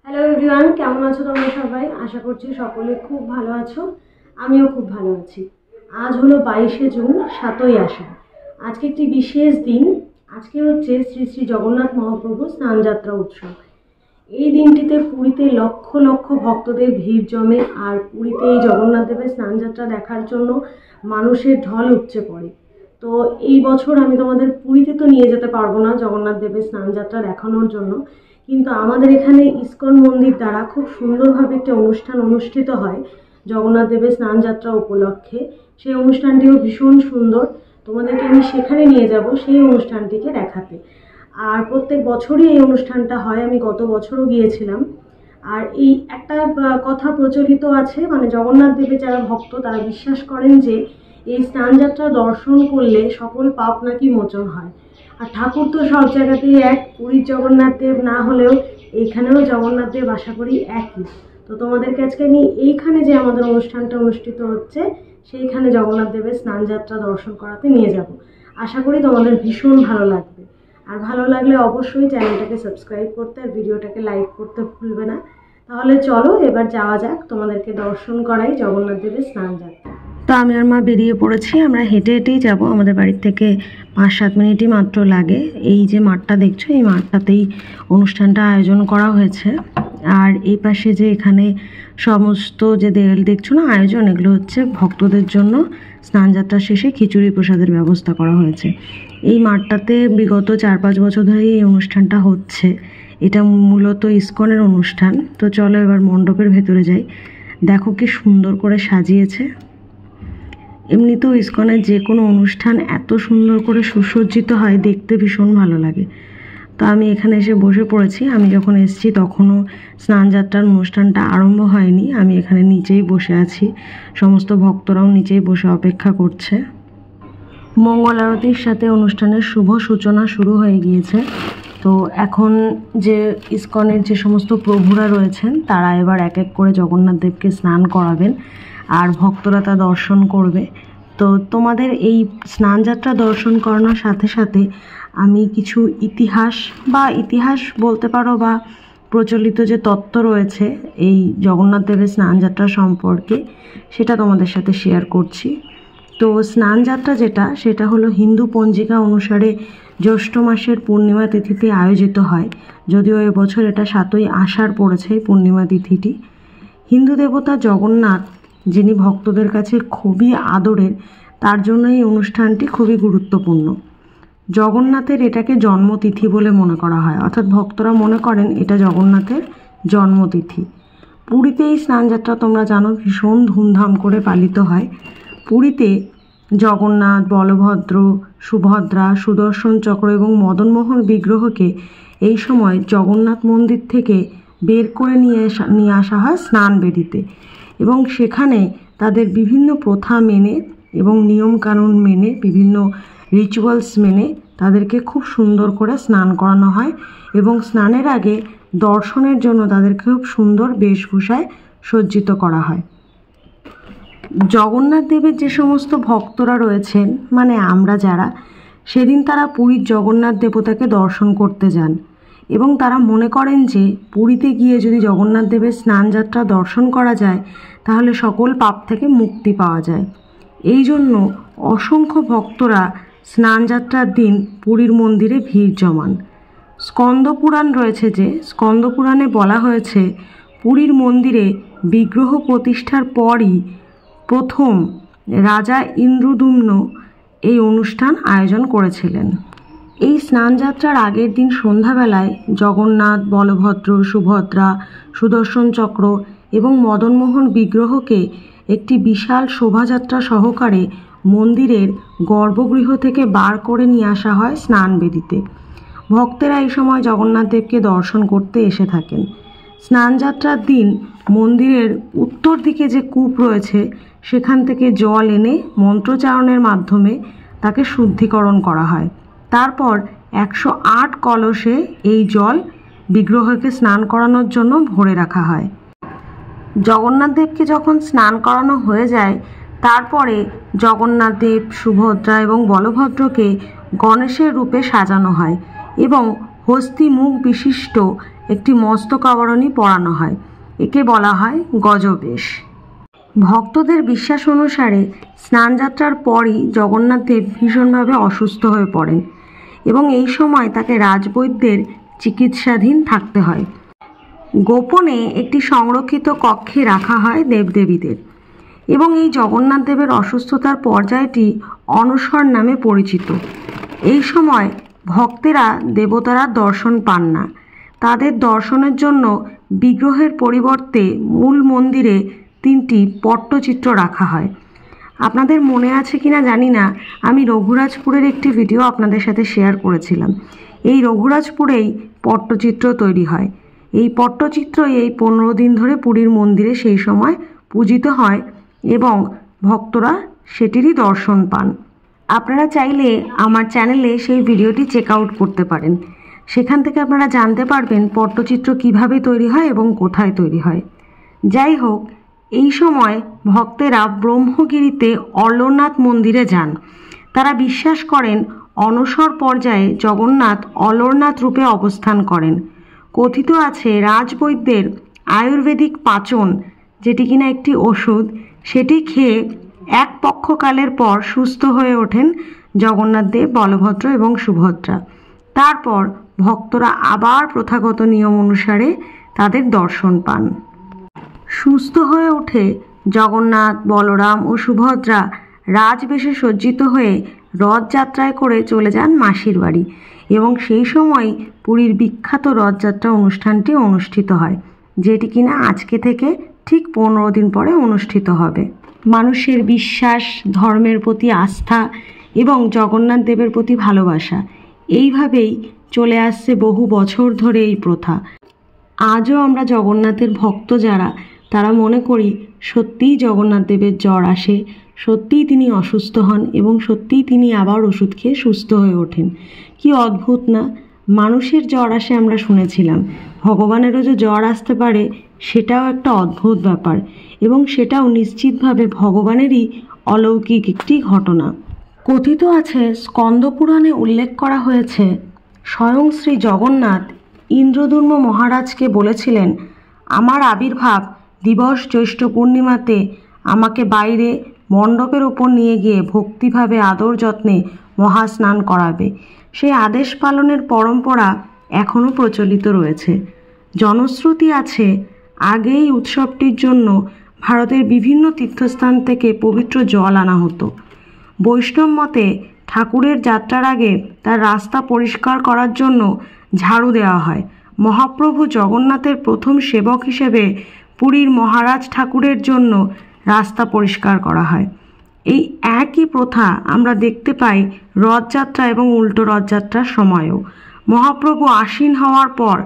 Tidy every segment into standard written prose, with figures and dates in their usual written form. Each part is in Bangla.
হ্যালো এভরিওয়ান, কেমন আছো তোমরা সবাই? আশা করছি সকলে খুব ভালো আছো। আমিও খুব ভালো আছি। আজ হলো 22শে জুন, 7ই আষাঢ়। আজকে একটি বিশেষ দিন। আজকে হচ্ছে শ্রী শ্রী জগন্নাথ মহাপ্রভু স্নানযাত্রা উৎসব। এই দিনটিতে পুরীতে লক্ষ লক্ষ ভক্তদের ভিড় জমে, আর পুরীতে এই জগন্নাথ দেবের স্নানযাত্রা দেখার জন্য মানুষের ঢল উপচে পড়ে। তো এই বছর আমি তোমাদের পুরীতে তো নিয়ে যেতে পারবো না জগন্নাথ দেবের স্নানযাত্রা দেখানোর জন্য, কিন্তু আমাদের এখানে ইস্কন মন্দির দ্বারা খুব সুন্দরভাবে একটি অনুষ্ঠান অনুষ্ঠিত হয় জগন্নাথ দেবের স্নানযাত্রা উপলক্ষে। সেই অনুষ্ঠানটিও ভীষণ সুন্দর। তোমাদেরকে আমি সেখানে নিয়ে যাব সেই অনুষ্ঠানটিকে দেখাতে। আর প্রত্যেক বছরই এই অনুষ্ঠানটা হয়, আমি গত বছরও গিয়েছিলাম। আর এই একটা কথা প্রচলিত আছে, মানে জগন্নাথ দেবের যারা ভক্ত তারা বিশ্বাস করেন যে এই স্নানযাত্রা দর্শন করলে সকল পাপ নাকি মোচন হয়। আর ঠাকুর তো সব জায়গাতেই এক, পুরীর জগন্নাথ দেব না হলেও এইখানেও জগন্নাথ দেব আশা করি একই। তো তোমাদেরকে আজকে আমি এইখানে যে আমাদের অনুষ্ঠানটা অনুষ্ঠিত হচ্ছে সেইখানে জগন্নাথ দেবের স্নানযাত্রা দর্শন করাতে নিয়ে যাব। আশা করি তোমাদের ভীষণ ভালো লাগবে। আর ভালো লাগলে অবশ্যই চ্যানেলটাকে সাবস্ক্রাইব করতে আর ভিডিওটাকে লাইক করতে ভুলবে না। তাহলে চলো এবার যাওয়া যাক, তোমাদেরকে দর্শন করাই জগন্নাথ দেবের স্নানযাত্রা। তো আমি আর মা বেরিয়ে পড়েছি। আমরা হেঁটে হেঁটেই যাব, আমাদের বাড়ির থেকে 5-7 মিনিটই মাত্র লাগে। এই যে মাঠটা দেখছো, এই মাঠটাতেই অনুষ্ঠানটা আয়োজন করা হয়েছে। আর এই পাশে যে এখানে সমস্ত যে দেয়াল দেখছো না আয়োজন, এগুলো হচ্ছে ভক্তদের জন্য স্নানযাত্রা শেষে খিচুড়ি প্রসাদের ব্যবস্থা করা হয়েছে। এই মাঠটাতে বিগত 4-5 বছর ধরেই এই অনুষ্ঠানটা হচ্ছে। এটা মূলত ইস্কনের অনুষ্ঠান। তো চলো এবার মণ্ডপের ভেতরে যাই। দেখো কি সুন্দর করে সাজিয়েছে। এমনিতেও ইস্কনের যে কোনো অনুষ্ঠান এত সুন্দর করে সুসজ্জিত হয়, দেখতে ভীষণ ভালো লাগে। তো আমি এখানে এসে বসে পড়েছি। আমি যখন এসেছি তখনও স্নানযাত্রার অনুষ্ঠানটা আরম্ভ হয়নি। আমি এখানে নিচেই বসে আছি, সমস্ত ভক্তরাও নিচেই বসে অপেক্ষা করছে। মঙ্গল আরতির সাথে অনুষ্ঠানের শুভ সূচনা শুরু হয়ে গিয়েছে। তো এখন যে ইস্কনের যে সমস্ত প্রভুরা রয়েছেন তারা এবার এক এক করে জগন্নাথ দেবকে স্নান করাবেন, আর ভক্তরা তা দর্শন করবে। তো তোমাদের এই স্নানযাত্রা দর্শন করানোর সাথে সাথে আমি কিছু ইতিহাস বলতে পারো বা প্রচলিত যে তত্ত্ব রয়েছে এই জগন্নাথ দেবের স্নানযাত্রা সম্পর্কে, সেটা তোমাদের সাথে শেয়ার করছি। তো স্নানযাত্রা সেটা হলো হিন্দু পঞ্জিকা অনুসারে জ্যৈষ্ঠ মাসের পূর্ণিমা তিথিতে আয়োজিত হয়। যদিও এবছর এটা 7ই আষাঢ় পড়েছে এই পূর্ণিমা তিথিটি। হিন্দু দেবতা জগন্নাথ, যিনি ভক্তদের কাছে খুবই আদরের, তার জন্য এই অনুষ্ঠানটি খুবই গুরুত্বপূর্ণ। জগন্নাথের এটাকে জন্মতিথি বলে মনে করা হয়, অর্থাৎ ভক্তরা মনে করেন এটা জগন্নাথের জন্মতিথি। পুরীতে এই স্নানযাত্রা তোমরা জানো ভীষণ ধুমধাম করে পালিত হয়। পুরীতে জগন্নাথ, বলভদ্র, সুভদ্রা, সুদর্শন চক্র এবং মদনমোহন বিগ্রহকে এই সময় জগন্নাথ মন্দির থেকে বের করে নিয়ে আসা হয় স্নান বেদিতে, এবং সেখানে তাদের বিভিন্ন প্রথা মেনে এবং নিয়মকানুন মেনে, বিভিন্ন রিচুয়ালস মেনে তাদেরকে খুব সুন্দর করে স্নান করানো হয়, এবং স্নানের আগে দর্শনের জন্য তাদেরকে খুব সুন্দর বেশভূষায় সজ্জিত করা হয়। জগন্নাথ দেবের যে সমস্ত ভক্তরা রয়েছেন, মানে আমরা যারা, সেদিন তারা পুরীর জগন্নাথ দেবতাকে দর্শন করতে যান, এবং তারা মনে করেন যে পুরীতে গিয়ে যদি জগন্নাথ দেবের স্নানযাত্রা দর্শন করা যায় তাহলে সকল পাপ থেকে মুক্তি পাওয়া যায়। এই জন্য অসংখ্য ভক্তরা স্নানযাত্রার দিন পুরীর মন্দিরে ভিড় জমান। স্কন্দপুরাণ রয়েছে, যে স্কন্দপুরাণে বলা হয়েছে পুরীর মন্দিরে বিগ্রহ প্রতিষ্ঠার পরই প্রথম রাজা ইন্দ্রদ্যুম্ন এই অনুষ্ঠান আয়োজন করেছিলেন। এই স্নানযাত্রার আগের দিন সন্ধ্যাবেলায় জগন্নাথ, বলভদ্র, সুভদ্রা, সুদর্শন চক্র এবং মদনমোহন বিগ্রহকে একটি বিশাল শোভাযাত্রা সহকারে মন্দিরের গর্ভগৃহ থেকে বার করে নিয়ে আসা হয় স্নান বেদিতে। ভক্তেরা এই সময় জগন্নাথ দেবকে দর্শন করতে এসে থাকেন। স্নানযাত্রার দিন মন্দিরের উত্তর দিকে যে কূপ রয়েছে সেখান থেকে জল এনে মন্ত্রোচ্চারণের মাধ্যমে তাকে শুদ্ধিকরণ করা হয়। তারপর 108 কলসে এই জল বিগ্রহকে স্নান করানোর জন্য ভরে রাখা হয়। জগন্নাথ দেবকে যখন স্নান করানো হয়ে যায় তারপরে জগন্নাথ দেব, সুভদ্রা এবং বলভদ্রকে গণেশের রূপে সাজানো হয় এবং হস্তি মুখ বিশিষ্ট একটি মস্তক আবরণী পরানো হয়। একে বলা হয় গজবেশ। ভক্তদের বিশ্বাস অনুসারে স্নানযাত্রার পরই জগন্নাথ দেব ভীষণভাবে অসুস্থ হয়ে পড়েন এবং এই সময় তাকে রাজবৈদ্যের চিকিৎসাধীন থাকতে হয়। গোপনে একটি সংরক্ষিত কক্ষে রাখা হয় দেবদেবীদের এবং এই জগন্নাথ দেবের অসুস্থতার পর্যায়টি অনসর নামে পরিচিত। এই সময় ভক্তেরা দেবতারা দর্শন পান না। তাদের দর্শনের জন্য বিগ্রহের পরিবর্তে মূল মন্দিরে 3টি পট্টচিত্র রাখা হয়। আপনাদের মনে আছে কিনা জানি না, আমি রঘুরাজপুরের একটি ভিডিও আপনাদের সাথে শেয়ার করেছিলাম। এই রঘুরাজপুরেই পট্টচিত্র তৈরি হয়। এই পট্টচিত্রই এই 15 দিন ধরে পুরীর মন্দিরে সেই সময় পূজিত হয় এবং ভক্তরা সেটিরই দর্শন পান। আপনারা চাইলে আমার চ্যানেলে সেই ভিডিওটি চেক আউট করতে পারেন। সেখান থেকে আপনারা জানতে পারবেন পট্টচিত্র কিভাবে তৈরি হয় এবং কোথায় তৈরি হয়। যাই হোক, এই সময় ভক্তেরা ব্রহ্মগিরিতে অলরনাথ মন্দিরে যান। তারা বিশ্বাস করেন অনসর পর্যায়ে জগন্নাথ অলরনাথ রূপে অবস্থান করেন। কথিত আছে রাজবৈদ্যের আয়ুর্বেদিক পাচন, যেটি কিনা একটি ওষুধ, সেটি খেয়ে এক পক্ষকালের পর সুস্থ হয়ে ওঠেন জগন্নাথ দেব, বলভদ্র এবং সুভদ্রা। তারপর ভক্তরা আবার প্রথাগত নিয়ম অনুসারে তাদের দর্শন পান। সুস্থ হয়ে ওঠে জগন্নাথ, বলরাম ও সুভদ্রা রাজবেশে সজ্জিত হয়ে রথযাত্রায় করে চলে যান মাসির বাড়ি এবং সেই সময় পুরীর বিখ্যাত রথযাত্রা অনুষ্ঠানটি অনুষ্ঠিত হয়, যেটি কিনা আজকে থেকে ঠিক 15 দিন পরে অনুষ্ঠিত হবে। মানুষের বিশ্বাস, ধর্মের প্রতি আস্থা এবং জগন্নাথ দেবের প্রতি ভালোবাসা, এইভাবেই চলে আসছে বহু বছর ধরে এই প্রথা। আজও আমরা জগন্নাথের ভক্ত যারা, তারা মনে করি সত্যিই জগন্নাথ দেবের জ্বর আসে, সত্যিই তিনি অসুস্থ হন এবং সত্যিই তিনি আবার ওষুধ খেয়ে সুস্থ হয়ে ওঠেন। কি অদ্ভুত না! মানুষের জ্বর আসে আমরা শুনেছিলাম, ভগবানেরও যে জ্বর আসতে পারে সেটাও একটা অদ্ভুত ব্যাপার এবং সেটাও নিশ্চিতভাবে ভগবানেরই অলৌকিক একটি ঘটনা। কথিত আছে, স্কন্দপুরাণে উল্লেখ করা হয়েছে, স্বয়ং শ্রী জগন্নাথ ইন্দ্রদুম্ন মহারাজকে বলেছিলেন, আমার আবির্ভাব দিবস জ্যৈষ্ঠ পূর্ণিমাতে আমাকে বাইরে মণ্ডপের ওপর নিয়ে গিয়ে ভক্তিভাবে আদর যত্নে মহাস্নান করাবে। সেই আদেশ পালনের পরম্পরা এখনও প্রচলিত রয়েছে। জনশ্রুতি আছে, আগে এই উৎসবটির জন্য ভারতের বিভিন্ন তীর্থস্থান থেকে পবিত্র জল আনা হতো। বৈষ্ণব মতে ঠাকুরের যাত্রার আগে তার রাস্তা পরিষ্কার করার জন্য ঝাড়ু দেওয়া হয়। মহাপ্রভু জগন্নাথের প্রথম সেবক হিসেবে পুরীর মহারাজ ঠাকুরের জন্য রাস্তা পরিষ্কার করা হয়। এই একই প্রথা আমরা দেখতে পাই রথযাত্রা এবং উল্টো রথযাত্রার সময়ও। মহাপ্রভু আশ্বিন হওয়ার পর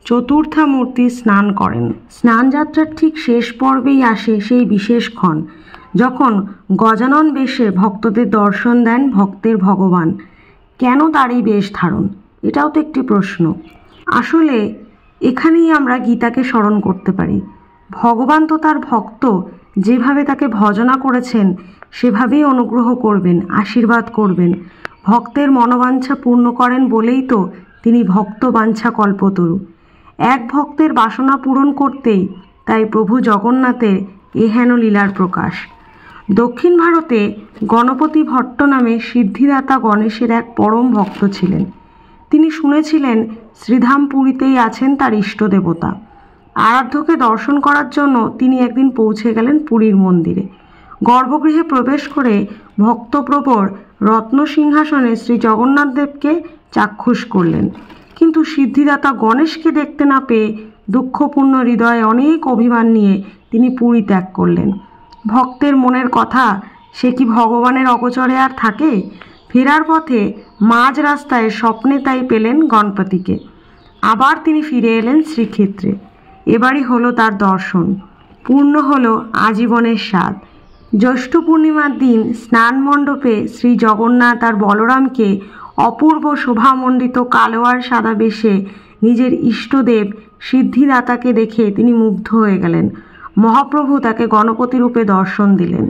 চতুর্থামূর্তি স্নান করেন। স্নানযাত্রার ঠিক শেষ পর্বেই আসে সেই বিশেষ ক্ষণ, যখন গজানন বেশে ভক্তদের দর্শন দেন ভক্তের ভগবান। কেন তার এই বেশ ধারণ? এটাও তো একটি প্রশ্ন। আসলে এখানেই আমরা গীতাকে স্মরণ করতে পারি। ভগবান তো তার ভক্ত, যেভাবে তাকে ভজনা করেছেন সেভাবেই অনুগ্রহ করবেন, আশীর্বাদ করবেন। ভক্তের মনোবাঞ্ছা পূর্ণ করেন বলেই তো তিনি ভক্ত বাঞ্ছা কল্পতরু। এক ভক্তের বাসনা পূরণ করতেই তাই প্রভু জগন্নাথের এহেন লীলার প্রকাশ। দক্ষিণ ভারতে গণপতি ভট্ট নামে সিদ্ধিদাতা গণেশের এক পরম ভক্ত ছিলেন। তিনি শুনেছিলেন শ্রীধাম পুরীতেই আছেন তার ইষ্ট দেবতা। আরাধ্যকে দর্শন করার জন্য তিনি একদিন পৌঁছে গেলেন পুরীর মন্দিরে। গর্ভগৃহে প্রবেশ করে ভক্তপ্রবর রত্ন সিংহাসনে শ্রী জগন্নাথ দেবকে চাক্ষুষ করলেন, কিন্তু সিদ্ধিদাতা গণেশকে দেখতে না পেয়ে দুঃখপূর্ণ হৃদয়ে অনেক অভিমান নিয়ে তিনি পুরী ত্যাগ করলেন। ভক্তের মনের কথা সে কি ভগবানের অগোচরে আর থাকে? ফেরার পথে মাঝ রাস্তায় স্বপ্নে তাই পেলেন গণপতিকে। আবার তিনি ফিরে এলেন শ্রীক্ষেত্রে। এবারই হলো তার দর্শন, পূর্ণ হলো আজীবনের স্বাদ। জ্যৈষ্ঠ পূর্ণিমার দিন স্নান মণ্ডপে শ্রী জগন্নাথ আর বলরামকে অপূর্ব শোভামণ্ডিত কালোয়ার সাদা বেশে নিজের ইষ্টদেব সিদ্ধিদাতাকে দেখে তিনি মুগ্ধ হয়ে গেলেন। মহাপ্রভু তাকে গণপতি রূপে দর্শন দিলেন।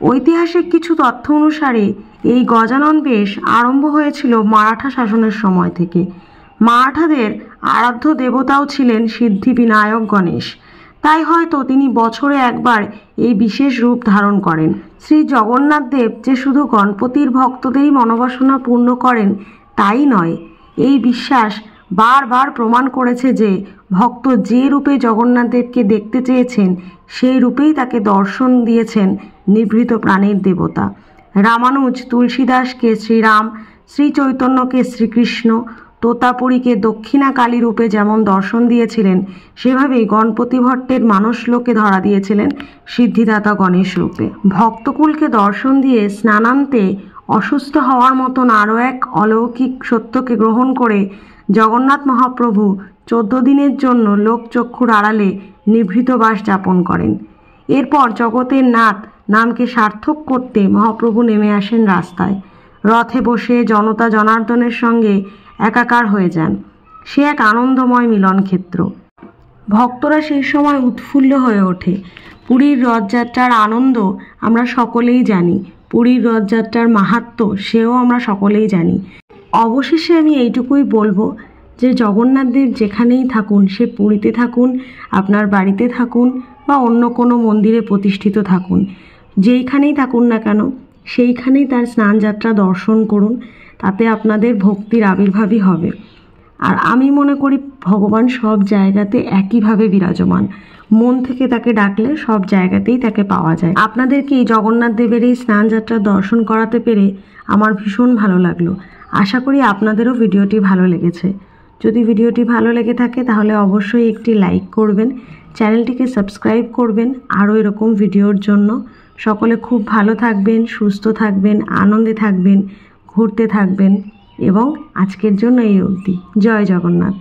ঐতিহাসিক কিছু তথ্য অনুসারে এই গজানন বেশ আরম্ভ হয়েছিল মারাঠা শাসনের সময় থেকে। মারাঠাদের আরাধ্য দেবতাও ছিলেন সিদ্ধিবিনায়ক গণেশ। তাই হয়তো তিনি বছরে একবার এই বিশেষ রূপ ধারণ করেন। শ্রী জগন্নাথ দেব যে শুধু গণপতির ভক্তদেরই মনোবাসনা পূর্ণ করেন তাই নয়, এই বিশ্বাস বারবার প্রমাণ করেছে যে ভক্ত যে রূপে জগন্নাথ দেবকে দেখতে চেয়েছেন সেই রূপেই তাকে দর্শন দিয়েছেন নিভৃত প্রাণের দেবতা। রামানুজ তুলসীদাসকে শ্রীরাম, শ্রী চৈতন্যকে শ্রীকৃষ্ণ, তোতাপুরীকে দক্ষিণা কালী রূপে যেমন দর্শন দিয়েছিলেন, সেভাবেই গণপতি ভট্টের মানসলোকে ধরা দিয়েছিলেন সিদ্ধিদাতা গণেশ রূপে। ভক্তকুলকে দর্শন দিয়ে স্নানান্তে অসুস্থ হওয়ার মতন আরও এক অলৌকিক সত্যকে গ্রহণ করে জগন্নাথ মহাপ্রভু 14 দিনের জন্য লোকচক্ষুর আড়ালে নিভৃত বাস যাপন করেন। এরপর জগতের নাথ নামকে সার্থক করতে মহাপ্রভু নেমে আসেন রাস্তায়। রথে বসে জনতা জনার্দনের সঙ্গে একাকার হয়ে যান। সে এক আনন্দময় মিলনক্ষেত্র। ভক্তরা সেই সময় উৎফুল্ল হয়ে ওঠে। পুরীর রথযাত্রার আনন্দ আমরা সকলেই জানি, পুরীর রথযাত্রার মাহাত্ম্য সেও আমরা সকলেই জানি। অবশেষে আমি এইটুকুই বলবো যে জগন্নাথ দেব যেখানেই থাকুন, সে পুরীতে থাকুন, আপনার বাড়িতে থাকুন বা অন্য কোনো মন্দিরে প্রতিষ্ঠিত থাকুন, যেইখানেই থাকুন না কেন সেইখানেই তার স্নানযাত্রা দর্শন করুন, তাতে আপনাদের ভক্তির আবির্ভাবই হবে। আর আমি মনে করি ভগবান সব জায়গাতে একইভাবে বিরাজমান। মন থেকে তাকে ডাকলে সব জায়গাতেই তাকে পাওয়া যায়। আপনাদেরকে এই জগন্নাথ দেবের এই স্নানযাত্রার দর্শন করাতে পেরে আমার ভীষণ ভালো লাগলো। আশা করি আপনাদেরও ভিডিওটি ভালো লেগেছে। যদি ভিডিওটি ভালো লেগে থাকে তাহলে অবশ্যই একটি লাইক করবেন, চ্যানেলটিকে সাবস্ক্রাইব করবেন আরও এরকম ভিডিওর জন্য। সকলে খুব ভালো থাকবেন, সুস্থ থাকবেন, আনন্দে থাকবেন, ঘুরতে থাকবেন এবং আজকের জন্য এই অবধি। জয় জগন্নাথ।